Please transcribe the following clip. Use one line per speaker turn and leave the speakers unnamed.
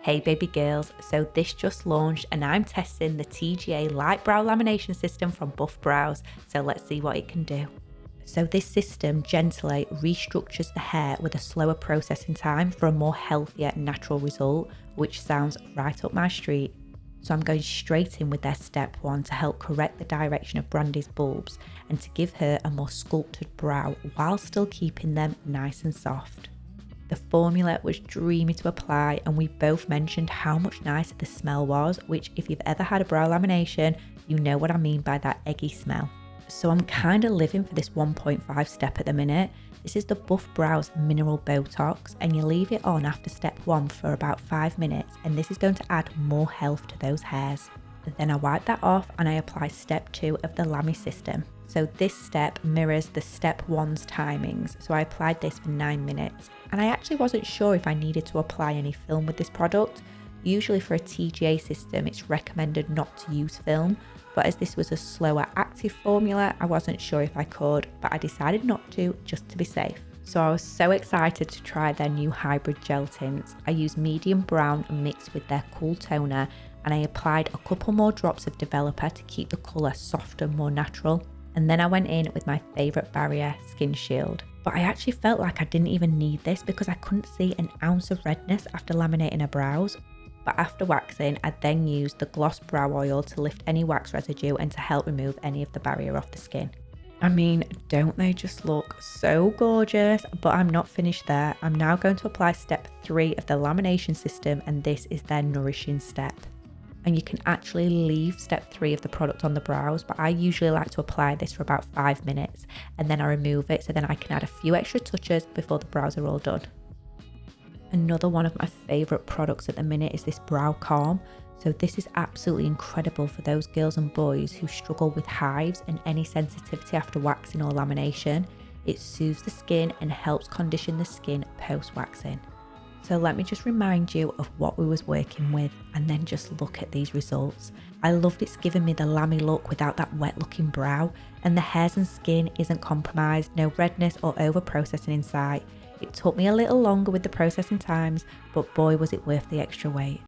Hey baby girls, so this just launched and I'm testing the TGA Light Brow Lamination System from Buff Brows, so let's see what it can do. So this system gently restructures the hair with a slower processing time for a more healthier, natural result, which sounds right up my street. So I'm going straight in with their step 1 to help correct the direction of Brandy's bulbs and to give her a more sculpted brow while still keeping them nice and soft. The formula was dreamy to apply and we both mentioned how much nicer the smell was, which if you've ever had a brow lamination, you know what I mean by that eggy smell. So I'm kind of living for this 1.5 step at the minute. This is the Buff Brows Mineral Botox and you leave it on after step 1 for about 5 minutes and this is going to add more health to those hairs. Then I wipe that off and I apply step 2 of the Lamy system. So this step mirrors the step 1's timings. So I applied this for 9 minutes and I actually wasn't sure if I needed to apply any film with this product. Usually for a TGA system, it's recommended not to use film, but as this was a slower active formula, I wasn't sure if I could, but I decided not to just to be safe. So I was so excited to try their new hybrid gel tints. I used medium brown mixed with their cool toner and I applied a couple more drops of developer to keep the colour softer, more natural. And then I went in with my favourite barrier, Skin Shield. But I actually felt like I didn't even need this because I couldn't see an ounce of redness after laminating her brows. But after waxing, I then used the Gloss Brow Oil to lift any wax residue and to help remove any of the barrier off the skin. I mean, don't they just look so gorgeous? But I'm not finished there. I'm now going to apply step 3 of the lamination system and this is their nourishing step. And you can actually leave step 3 of the product on the brows, but I usually like to apply this for about 5 minutes and then I remove it so then I can add a few extra touches before the brows are all done. Another one of my favourite products at the minute is this Brow Calm. So this is absolutely incredible for those girls and boys who struggle with hives and any sensitivity after waxing or lamination. It soothes the skin and helps condition the skin post-waxing. So let me just remind you of what we was working with and then just look at these results. I loved it's given me the lammy look without that wet looking brow and the hairs and skin isn't compromised, no redness or over processing in sight. It took me a little longer with the processing times, but boy was it worth the extra wait.